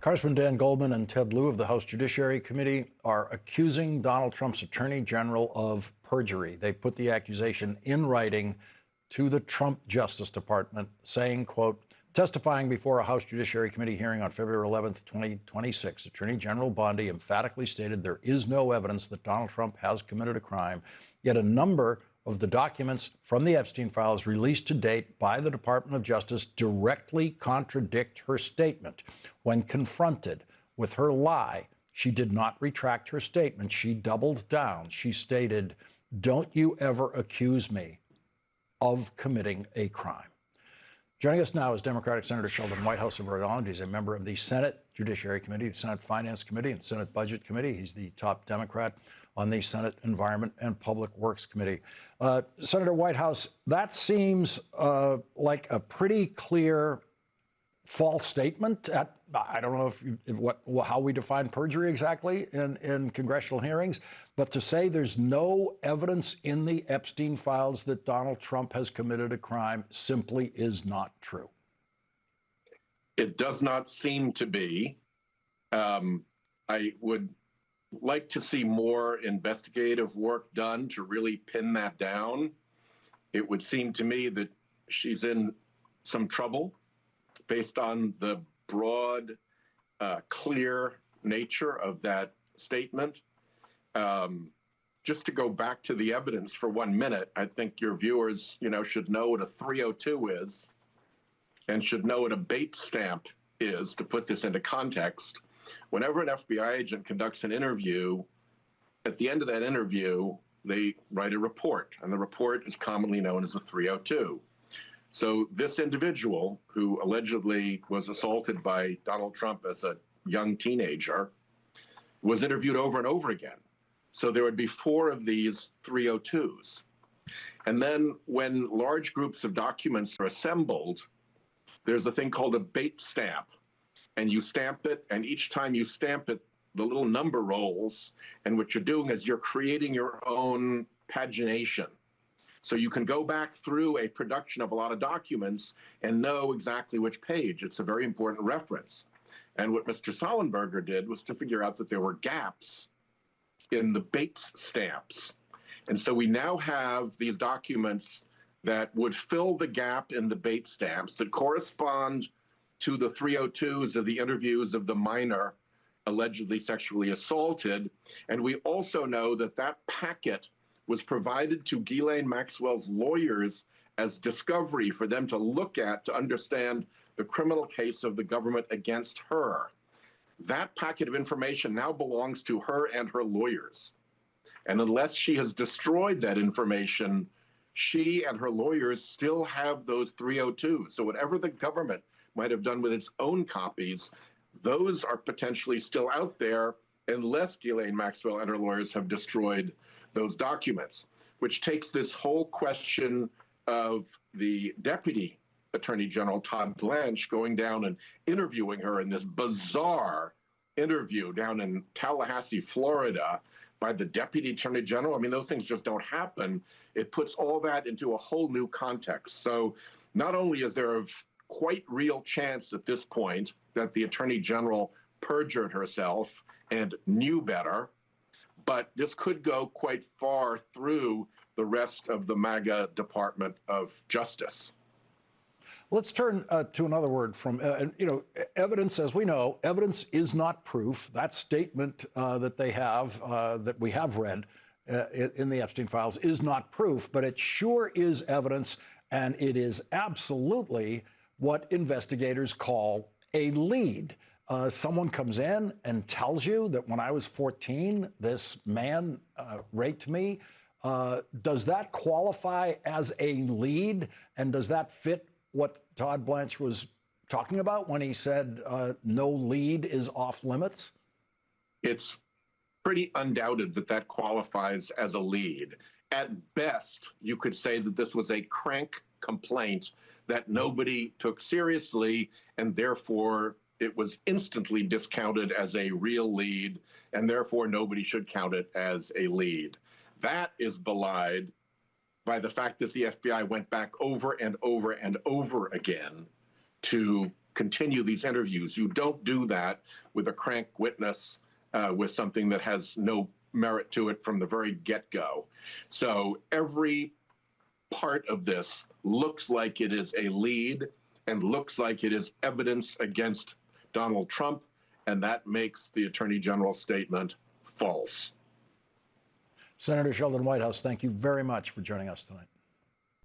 Congressman Dan Goldman and Ted Lieu of the House Judiciary Committee are accusing Donald Trump's Attorney General of perjury. They put the accusation in writing to the Trump Justice Department, saying, quote, testifying before a House Judiciary Committee hearing on February 11th, 2026, Attorney General Bondi emphatically stated there is no evidence that Donald Trump has committed a crime, yet a number of the documents from the Epstein Files released to date by the Department of Justice directly contradict her statement. When confronted with her lie, she did not retract her statement. She doubled down. She stated, "Don't you ever accuse me of committing a crime." Joining us now is Democratic Senator Sheldon Whitehouse of Rhode Island. He's a member of the Senate Judiciary Committee, the Senate Finance Committee, and Senate Budget Committee. He's the top Democrat on the Senate Environment and Public Works Committee. Senator Whitehouse, that seems like a pretty clear false statement. I don't know how we define perjury exactly in congressional hearings, but to say there's no evidence in the Epstein Files that Donald Trump has committed a crime simply is not true. It does not seem to be. I would like to see more investigative work done to really pin that down. It would seem to me that she's in some trouble based on the broad, clear nature of that statement. Just to go back to the evidence for 1 minute, I think your viewers, should know what a 302 is and should know what a bait stamp is, to put this into context. Whenever an FBI agent conducts an interview, at the end of that interview, they write a report, and the report is commonly known as a 302. So this individual, who allegedly was assaulted by Donald Trump as a young teenager, was interviewed over and over again. So there would be 4 of these 302s. And then when large groups of documents are assembled, there's a thing called a bait stamp. And you stamp it, and each time you stamp it, the little number rolls. And what you're doing is you're creating your own pagination. So you can go back through a production of a lot of documents and know exactly which page. It's a very important reference. And what Mr. Sollenberger did was to figure out that there were gaps in the bait stamps. And so we now have these documents that would fill the gap in the bait stamps that correspond to the 302s of the interviews of the minor allegedly sexually assaulted. And we also know that that packet was provided to Ghislaine Maxwell's lawyers as discovery for them to look at to understand the criminal case of the government against her. That packet of information now belongs to her and her lawyers. And unless she has destroyed that information, she and her lawyers still have those 302s. So whatever the government might have done with its own copies, those are potentially still out there unless Ghislaine Maxwell and her lawyers have destroyed those documents, which takes this whole question of the Deputy Attorney General, Todd Blanche, going down and interviewing her in this bizarre interview down in Tallahassee, Florida, by the Deputy Attorney General. I mean, those things just don't happen. It puts all that into a whole new context. So not only is there a quite real chance at this point that the Attorney General perjured herself and knew better, but this could go quite far through the rest of the MAGA Department of Justice. Let's turn to another word from, evidence, as we know, evidence is not proof. That statement that they have, that we have read in the Epstein Files, is not proof, but it sure is evidence, and it is absolutely what investigators call a lead. Someone comes in and tells you that when I was 14, this man raped me. Does that qualify as a lead? And does that fit what Todd Blanche was talking about when he said no lead is off limits? It's pretty undoubted that that qualifies as a lead. At best, you could say that this was a crank complaint that nobody took seriously, and therefore it was instantly discounted as a real lead, and therefore nobody should count it as a lead. That is belied by the fact that the FBI went back over and over and over again to continue these interviews. You don't do that with a crank witness with something that has no merit to it from the very get-go. So every part of this looks like it is a lead and looks like it is evidence against Donald Trump, and that makes the Attorney General's statement false. Senator Sheldon Whitehouse, thank you very much for joining us tonight.